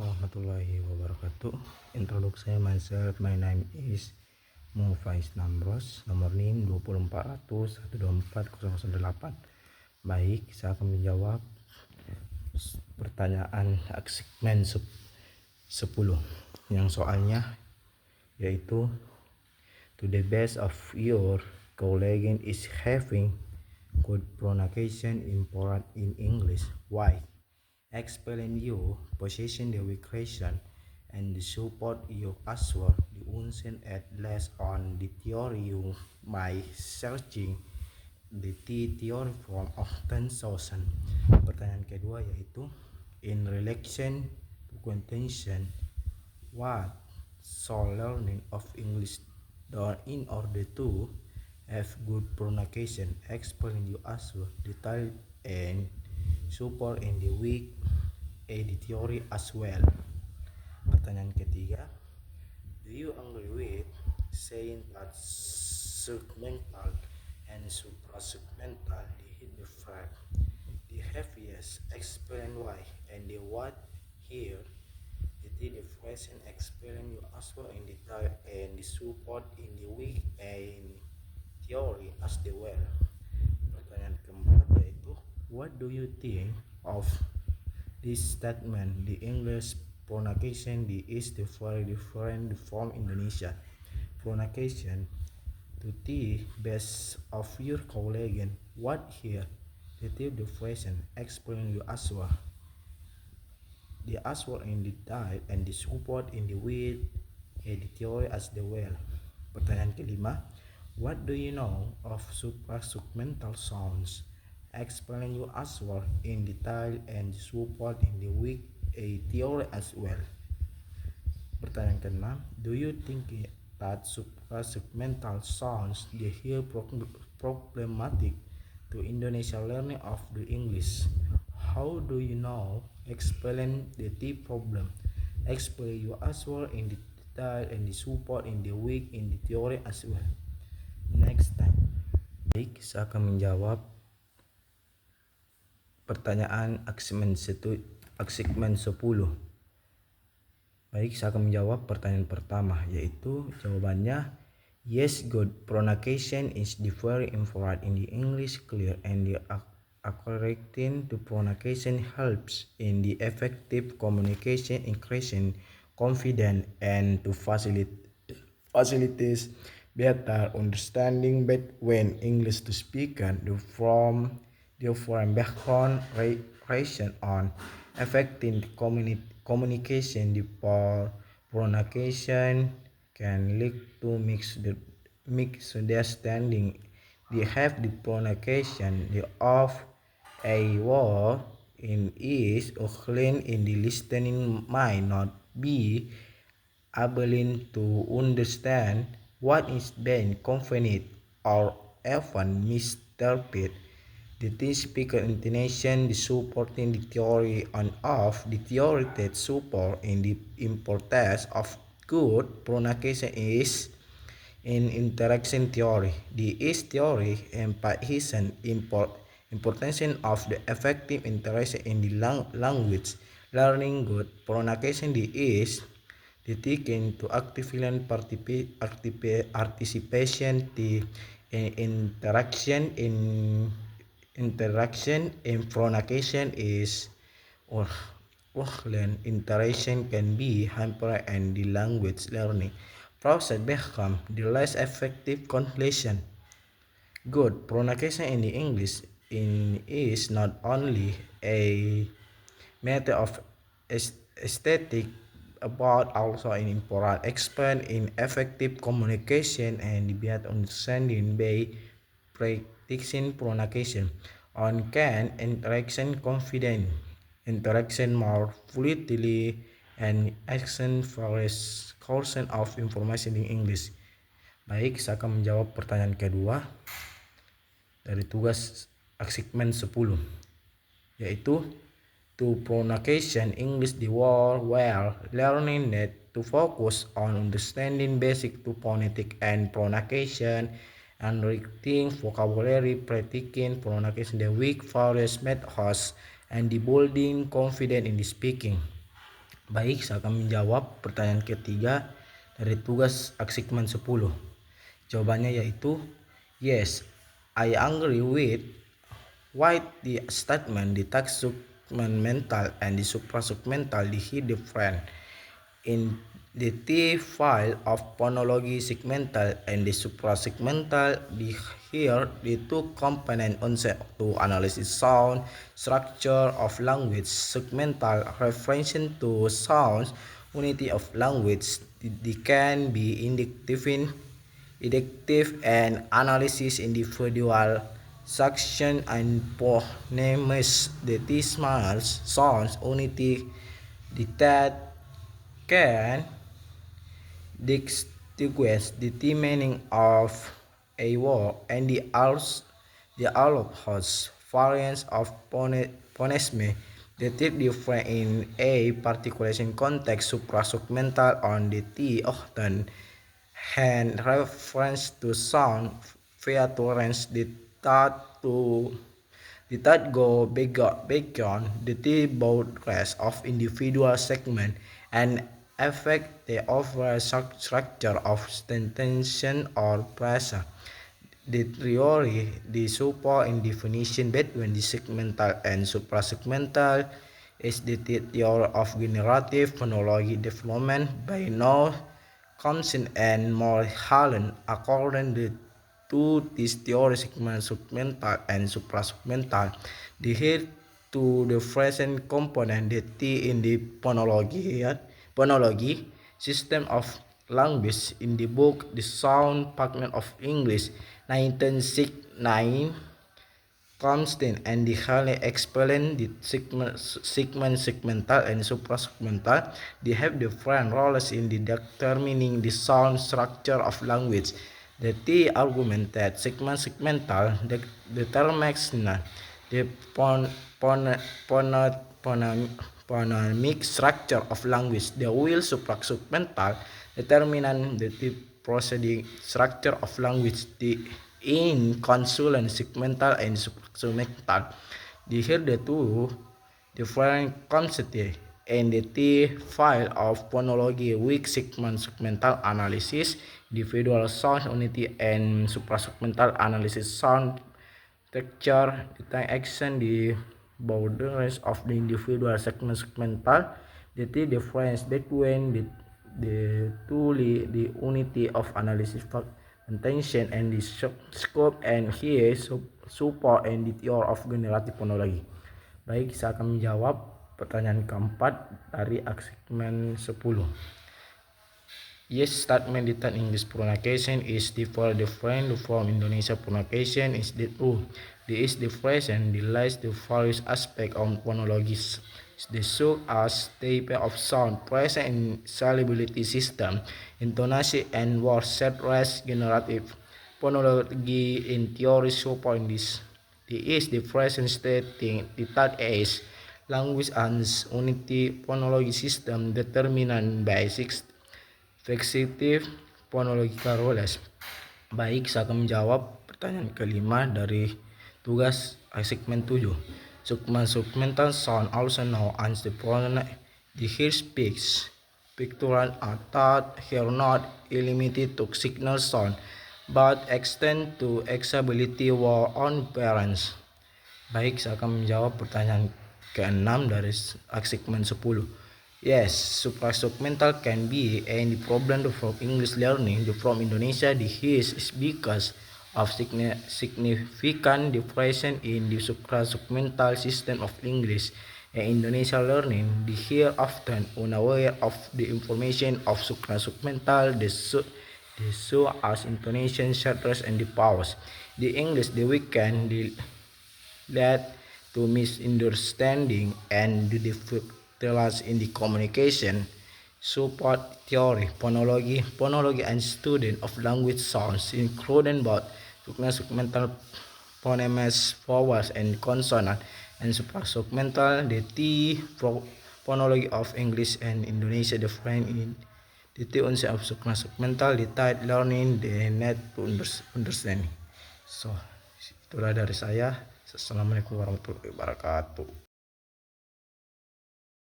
warahmatullahi wabarakatuh. Introduction myself, my name is Mufais Nambros, nomor NIM 241212408. Baik, saya akan menjawab pertanyaan segmen 10 yang soalnya yaitu to the best of your colleague is having good pronunciation important in English. Why? Explain your position, the question, and the support your answer. The unsen at less on the theory you by searching the theory from often chosen. Pertanyaan kedua yaitu in relation to contention, what so learning of English done in order to have good pronunciation. Explain your answer, detail and support in the week the theory as well. Pertanyaan ketiga, do you agree with saying that segmental and suprasegmental differ? The have yes, explain why, and the what here. The question explain your answer in detail and the support in the week and theory as well. Pertanyaan keempat yaitu, what do you think of this statement? The English pronunciation is very different from Indonesia pronunciation. To the best of your colleague, what here? The question explain your answer. The answer in detail and the support in the way the theory as well. Pertanyaan kelima, what do you know of suprasegmental sounds? Explain your answer in detail and support in the week a theory as well. Pertanyaan keenam, do you think that suprasegmental sounds here problematic to Indonesia learning of the English? How do you know? Explain the problem. Explain your answer in detail and the support in the week in the theory as well. Next time. Baik, saya akan menjawab pertanyaan segmen 10. Baik, saya akan menjawab pertanyaan pertama, yaitu jawabannya yes, good pronunciation is very important in the English clear and the correcting to pronunciation helps in the effective communication, increasing confidence and to facilitate better understanding when English to speaker from the foreign background ration on affecting communication. The pronunciation can lead to misunderstanding. They have the pronunciation of a word in is or clean in the listening might not be able to understand what is being conveyed or often misinterpreted. The speaker intonation, the supporting the theory on of the theoretic support in the importance of good pronunciation is in interaction theory. The is theory emphasizes importance of the effective interaction in the language learning. Good pronunciation is the taken to active participation the interaction in pronunciation is or interaction can be hampered and the language learning process become the less effective completion. Good pronunciation in the English is not only a matter of aesthetic but also an important expert in effective communication and better understanding by practicing pronunciation on can interaction confident interaction more fluidly and action various courses of information in English. Baik, saya akan menjawab pertanyaan kedua dari tugas segmen 10, yaitu to pronunciation English the word well learning need to focus on understanding basic to phonetic and pronunciation and reading vocabulary, practicing pronunciation the weak various methods and the building confidence in the speaking. Baik, saya akan menjawab pertanyaan ketiga dari tugas assignment 10. Jawabannya yaitu yes, I agree with what the statement the task segmental and the suprasegmental different in the T file of phonology segmental and the suprasegmental. Here the two component concept to analysis sound structure of language segmental referencing to sounds unity of language. They can be inductive and analysis individual section and phonemes. The T small sounds unity that can distinguish the meaning of a word and the host variants of phonemes that is different in a particular context. Suprasegmental on the T often hand reference to sound via tolerance that go beyond the boundaries of individual segment and affect the overall structure of sentence or phrase. The theory the support in definition between the segmental and suprasegmental is the theory of generative phonology development by Noah Chomsky and Mulholland. According to this theory, segmental and suprasegmental adhere to the present component the T in the phonology system of language. In the book The Sound Pattern of English 1969, Chomsky and the Hale explain the segmental and suprasegmental. They have different roles in the determining the sound structure of language. The T argument that segmental determines the phonemic structure of language. The will suprasegmental determine the proceeding structure of language. In consonant segmental and suprasegmental, here the two different concepts and the T file of phonology with segmental analysis, individual sound unity, and suprasegmental analysis sound texture, the action, the boundaries of the individual segmental, the T difference between the two, the unity of analysis intention and the scope, and here support and the theory of generative phonology. Baik, saya akan menjawab pertanyaan keempat dari assignment 10. Yes, statement that English pronunciation is different from Indonesia pronunciation is the true. This is the present the lies the various aspect of phonology. The such as type of sound present in syllability system, intonation, and word set rest generative phonology in theory support this. This is the present stating the third is language and unity phonology system determined by six fixative phonological roles. Baik, saya akan menjawab pertanyaan kelima dari tugas assignment 7. Segmental sound, also known as the pronoun, the here speaks pictorial thought here not limited to signal sound, but extend to exability word on parents. Baik, saya akan menjawab pertanyaan ke-6 dari assignment 10. Yes, suprasegmental can be any problem from English learning from Indonesia. This is because of significant difference in the suprasegmental system of English and Indonesia learning. The here often unaware of the information of suprasegmental, the so as intonation, shortness, and the pause. The English the weekend led to misunderstanding and the difficulties in the communication. Support theory, phonology and student of language sounds, including both segmental phonemes, vowels, and consonant, and suprasegmental, the T phonology of English and Indonesia different in the T of suprasegmental, the tight learning, the net to understanding. So, itulah dari saya. Assalamualaikum warahmatullahi wabarakatuh.